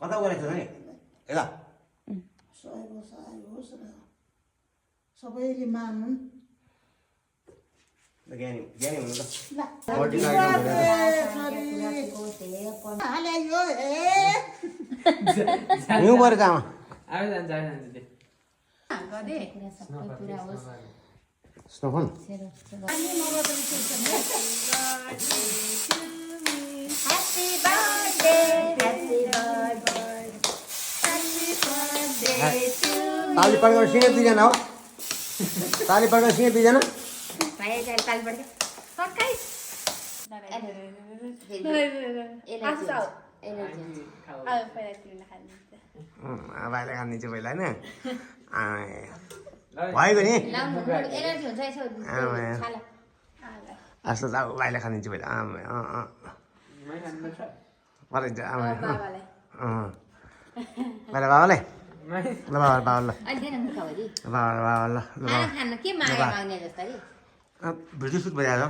कता गरेको छ नि यता सयको सय होस् र सबैले मानुन् ज्ञानी ज्ञानी हुनु त हिउँ परेको आमा स्नोफल ताली पड्काउने सिँगेर दुईजना हो ताली पड्काउने सिँगेर दुईजना भाइले खानिदिन्छु पहिला होइन भएको नि यस्तो त अब भाइले खानिदिन्छु पहिला पराइन्छ आमा पहिला बाबालाई ल बाबा ल बाबा ल भिडियो सुट भइरहेको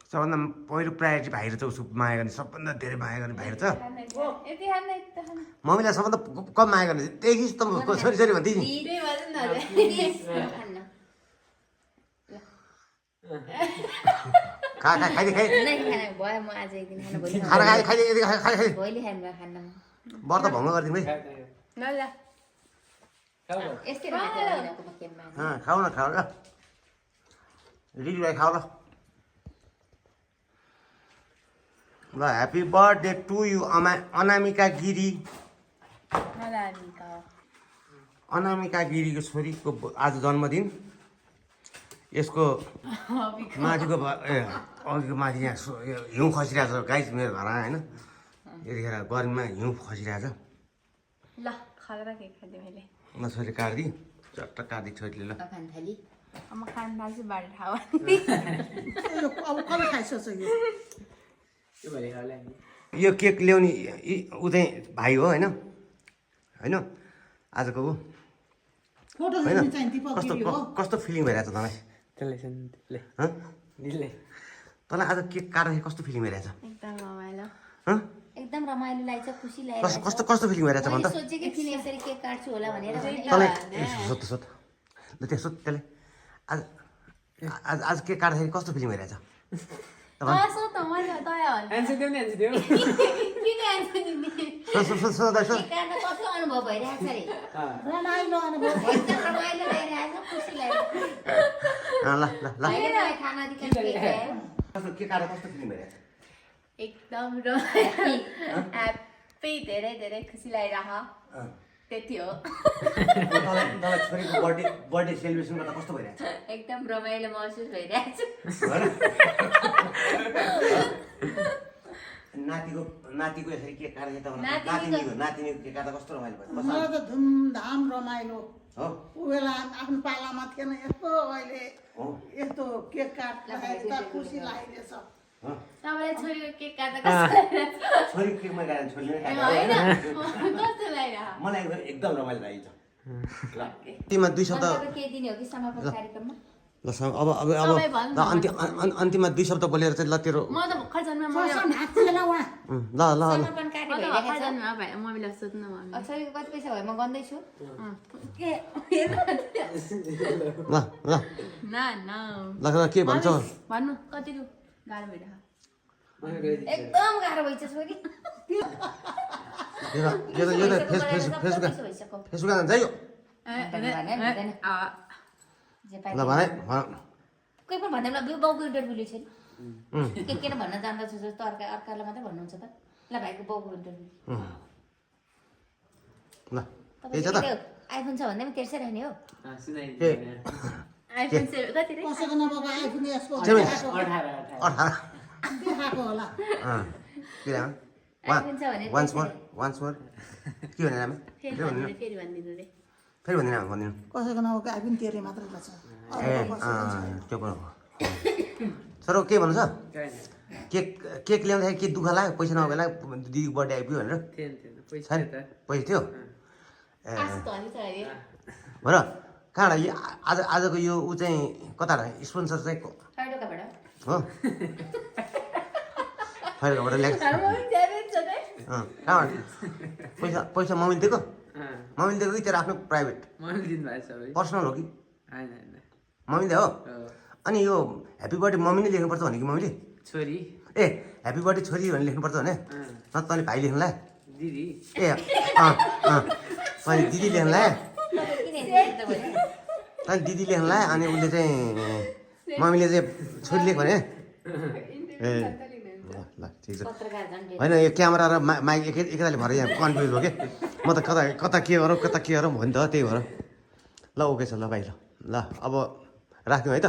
सबभन्दा पहिलो प्रायोरिटी भाइहरू त उसको माया गर्ने सबभन्दा धेरै माया गर्ने भाइहरू छ मम्मीलाई सबभन्दा कम माया गर्ने देखिस् त छोरी छोरी भन्दै नि खाइदिए खाइ खाना खाइदिए खाइदिए व्रत भङ्ग गरिदिउँ है खाऊ न खाऊ ल रिडीलाई खाऊ ल ल happy birthday to you Anamika Giri Anamika गिरीको छोरीको आज जन्मदिन यसको माथिको अघिको माथि यहाँ हिउँ खसिरहेको छ गाइस मेरो घर होइन यतिखेर गर्मीमा हिउँ खसिरहेको छ ल छोरीले काटिदिई चट्ट काटिदिई छोरीले ल यो केक ल्याउने ऊ चाहिँ भाइ हो होइन होइन आजको ऊ होइन कस्तो कस्तो फिलिङ भइरहेछ तँलाई तँलाई आज केक काट्दाखेरि कस्तो फिलिङ भइरहेछ एकदम रमाइलो लाग्छ खुसी लाग्छ कस्तो कस्तो फिलिङ भइरहेछ भन त सोचेकै थिएँ यसरी केक काट्छु होला भनेर तँलाई सोध सोध ल त्यहाँ सोध त्यसलाई आज आज आज केक काट्दाखेरि कस्तो फिलिङ भइरहेछ अनुभव भइरहेछ अरे रमाइलो अनुभव एकदम रमाइलो लागिरहेछ खुसी लागिरहेछ ल ल ल खाना दिइरहेछ केक काटेर कस्तो फिलिङ भइरहेछ एकदम ह्याप्पी धेरै धेरै खुसी लागिरह त्यति हो तँलाई छोरीको बर्थडे सेलिब्रेसन गर्दा कस्तो भइरहेछ एकदम रमाइलो महसुस भइरहेछ नातिको यसरी केक काट्दाखेरि त नातिनीको केक काट्दा कस्तो रमाइलो भयो मलाई त धुमधाम रमाइलो हो ऊ बेला आफ्नो पालामा थिएन यस्तो अहिले यस्तो केक काट्दा खुसी लागिरहेछ तपाईँलाई छोरीको केक काट्दा कस्तो लागिरहेछ छोरीको केकमा काटेर छोरीले कस्तो लागिरह मलाई एकदम रमाइलो लागेछ ल अन्तिममा दुई शब्द के दिने हो कि समापन कार्यक्रममा ल अब अब अब अन्तिममा दुई शब्द बोलेर चाहिँ ल तेरो म त भर्खर जन्म ल ल ल समापन कार्य भइरहेछ मम्मीलाई सोध्नु छोरीको कति पैसा भयो म गन्दैछु ल ल ल के भन्छ भन्नु कति गाह्रो भइरह एकदम गाह्रो भइछ छोरी यो त फेसबुक जान्छ है यो ल भने कोही पनि भन्दैन ल बाउको इन्टरभ्यू लिएको छ नि के के भन्न जान्दछ जस्तो अर्कालाई मात्रै भन्नुहुन्छ त ल भाइको बाउको इन्टरभ्यू ल त्यही छ त आइफोन छ भन्दा पनि तेर्सिरहने हो आइफोन कति रे कसैको नभएको आइफोन यसको देखाएको होला आइफोन छ भने वान्स मोर के भने आमा फेरि भनिदिनु रे फेरि भन्दिनँ भन्दिनँ कसैको नभएको आइफोन तेरे मात्रै छ ए त्यो पनि हो सर के भन्नु छ केक ल्याउँदाखेरि के दुःख लाग्यो पैसा नभएको बेला दिदीको बर्थडे आइपुग्यो भनेर पैसा थियो हो र कहाँबाट यो आजको यो ऊ चाहिँ कता स्पोन्सर चाहिँ हो खैरबाट ल्याएको कहाँबाट पैसा पैसा मम्मीले दिएको मम्मीले दिएको कि तेरो आफ्नो प्राइभेट पर्सनल हो कि मम्मीले हो अनि यो ह्याप्पी बर्थडे मम्मी नै लेख्नुपर्छ भने कि मम्मीले छोरी ए ह्याप्पी बर्थडे छोरी भनेर लेख्नुपर्छ भने न तैँले भाइ लेख्नुलाई दिदी ए तैँले दिदी लेख्नुलाई तैँले दिदी लेख्नुलाई अनि उसले चाहिँ मम्मीले चाहिँ छोरी लेख भने ए ल ठिक छ पत्रकार झन् होइन यो क्यामेरा र माइक एकैताले भएर यहाँ कन्फ्युज भयो कि म त कता कता के गरौँ हो नि त त्यही भएर ल ओके छ ल भाइ ल अब राख्यौँ है त